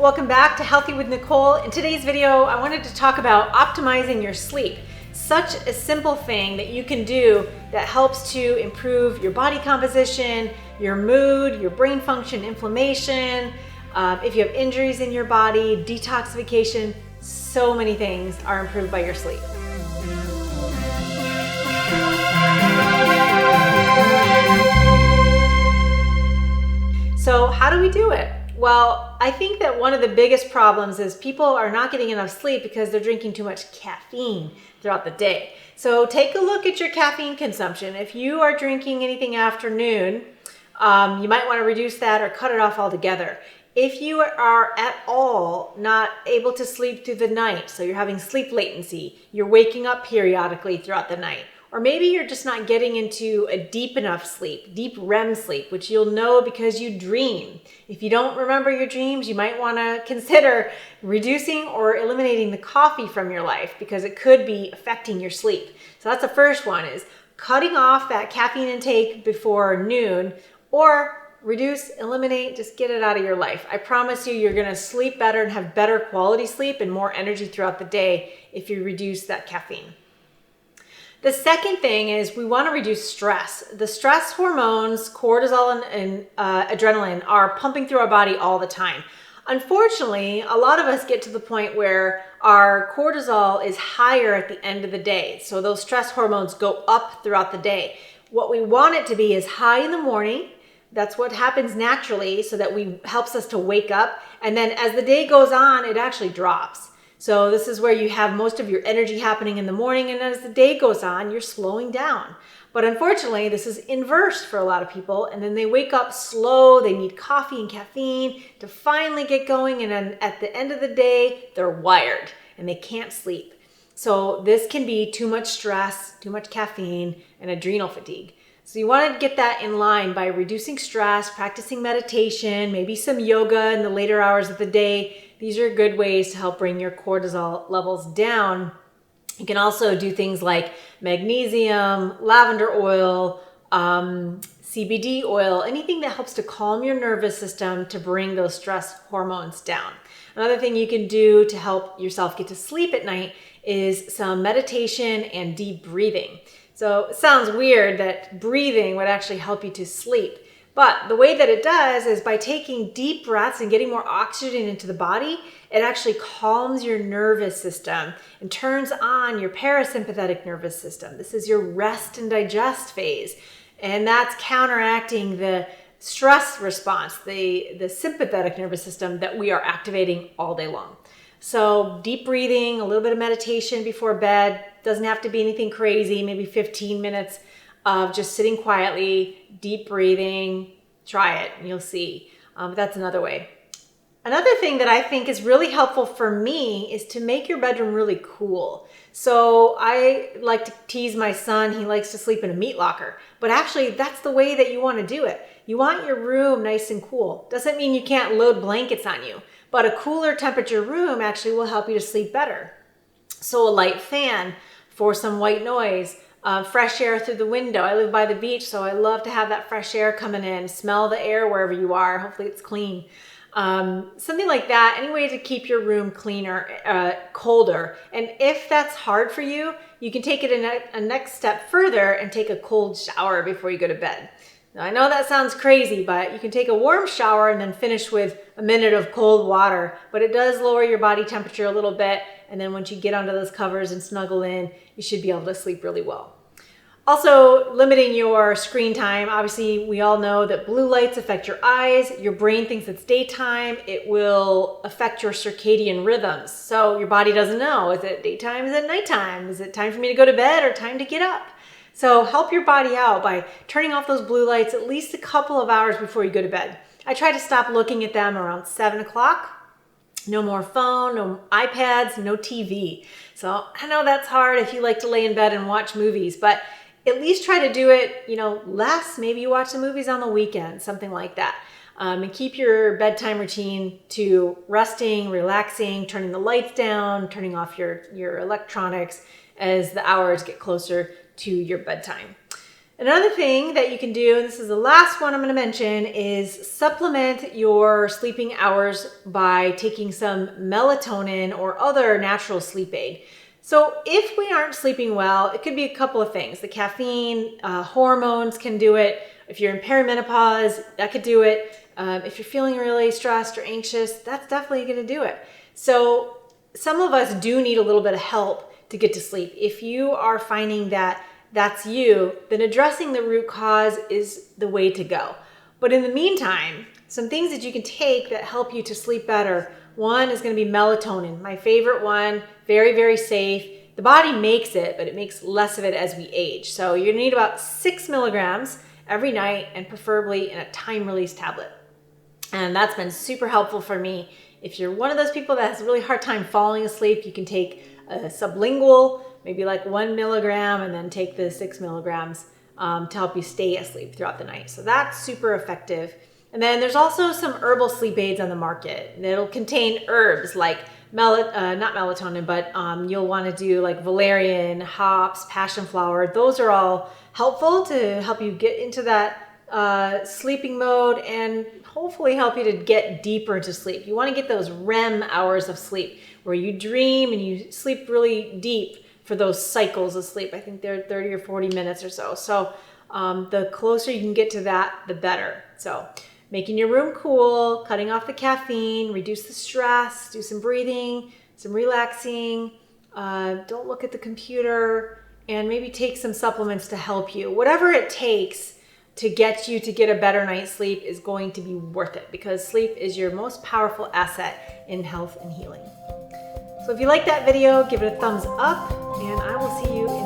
welcome back to Healthy with Nicole. In today's video, I wanted to talk about optimizing your sleep. Such a simple thing that you can do that helps to improve your body composition, your mood, your brain function, inflammation, if you have injuries in your body, detoxification, so many things are improved by your sleep. So how do we do it? Well, I think that one of the biggest problems is people are not getting enough sleep because they're drinking too much caffeine throughout the day. So take a look at your caffeine consumption. If you are drinking anything after noon, you might want to reduce that or cut it off altogether. If you are at all not able to sleep through the night, so you're having sleep latency, you're waking up periodically throughout the night, or maybe you're just not getting into a deep enough sleep, deep REM sleep, which you'll know because you dream. If you don't remember your dreams, you might want to consider reducing or eliminating the coffee from your life because it could be affecting your sleep. So that's the first one, is cutting off that caffeine intake before noon, or reduce, eliminate, just get it out of your life. I promise you, you're going to sleep better and have better quality sleep and more energy throughout the day if you reduce that caffeine. The second thing is we want to reduce stress. The stress hormones, cortisol and adrenaline, are pumping through our body all the time. Unfortunately, a lot of us get to the point where our cortisol is higher at the end of the day. So those stress hormones go up throughout the day. What we want it to be is high in the morning. That's what happens naturally, so that helps us to wake up. And then as the day goes on, it actually drops. So this is where you have most of your energy happening in the morning, and as the day goes on, you're slowing down. But unfortunately, this is inverse for a lot of people, and then they wake up slow, they need coffee and caffeine to finally get going, and then at the end of the day, they're wired and they can't sleep. So this can be too much stress, too much caffeine, and adrenal fatigue. So you want to get that in line by reducing stress, practicing meditation, maybe some yoga in the later hours of the day. These are good ways to help bring your cortisol levels down. You can also do things like magnesium, lavender oil, CBD oil, anything that helps to calm your nervous system to bring those stress hormones down. Another thing you can do to help yourself get to sleep at night is some meditation and deep breathing. So it sounds weird that breathing would actually help you to sleep. But the way that it does is by taking deep breaths and getting more oxygen into the body, it actually calms your nervous system and turns on your parasympathetic nervous system. This is your rest and digest phase. And that's counteracting the stress response, the sympathetic nervous system that we are activating all day long. So deep breathing, a little bit of meditation before bed, doesn't have to be anything crazy, maybe 15 minutes of just sitting quietly, deep breathing. Try it and you'll see. That's another way. Another thing that I think is really helpful for me is to make your bedroom really cool. So I like to tease my son. He likes to sleep in a meat locker, but actually that's the way that you want to do it. You want your room nice and cool. Doesn't mean you can't load blankets on you, but a cooler temperature room actually will help you to sleep better. So a light fan for some white noise, fresh air through the window. I live by the beach, so I love to have that fresh air coming in. Smell the air wherever you are. Hopefully it's clean. Something like that. Any way to keep your room cleaner, colder. And if that's hard for you, you can take it a next step further and take a cold shower before you go to bed. Now, I know that sounds crazy, but you can take a warm shower and then finish with a minute of cold water. But it does lower your body temperature a little bit. And then once you get under those covers and snuggle in, you should be able to sleep really well. Also, limiting your screen time. Obviously, we all know that blue lights affect your eyes. Your brain thinks it's daytime. It will affect your circadian rhythms. So your body doesn't know. Is it daytime? Is it nighttime? Is it time for me to go to bed or time to get up? So help your body out by turning off those blue lights at least a couple of hours before you go to bed. I try to stop looking at them around 7 o'clock. No more phone, no iPads, no TV. So I know that's hard if you like to lay in bed and watch movies, but at least try to do it, less. Maybe you watch the movies on the weekend, something like that. And keep your bedtime routine to resting, relaxing, turning the lights down, turning off your electronics as the hours get closer to your bedtime. Another thing that you can do, and this is the last one I'm going to mention, is supplement your sleeping hours by taking some melatonin or other natural sleep aid. So if we aren't sleeping well, it could be a couple of things. The caffeine, hormones can do it. If you're in perimenopause, that could do it. If you're feeling really stressed or anxious, that's definitely going to do it. So some of us do need a little bit of help to get to sleep. If you are finding that that's you, then addressing the root cause is the way to go. But in the meantime, some things that you can take that help you to sleep better. One is going to be melatonin, my favorite one, very, very safe. The body makes it, but it makes less of it as we age. So you're going to need about 6 milligrams every night, and preferably in a time-release tablet. And that's been super helpful for me. If you're one of those people that has a really hard time falling asleep, you can take a sublingual, maybe like 1 milligram, and then take the 6 milligrams to help you stay asleep throughout the night. So that's super effective. And then there's also some herbal sleep aids on the market. It'll contain herbs like not melatonin, but you'll want to do like valerian, hops, passion flower. Those are all helpful to help you get into that sleeping mode and hopefully help you to get deeper into sleep. You want to get those REM hours of sleep where you dream and you sleep really deep for those cycles of sleep. I think they're 30 or 40 minutes or so. So the closer you can get to that, the better. So making your room cool, cutting off the caffeine, reduce the stress, do some breathing, some relaxing, don't look at the computer, and maybe take some supplements to help you. Whatever it takes to get you to get a better night's sleep is going to be worth it, because sleep is your most powerful asset in health and healing. So if you like that video, give it a thumbs up, and I will see you in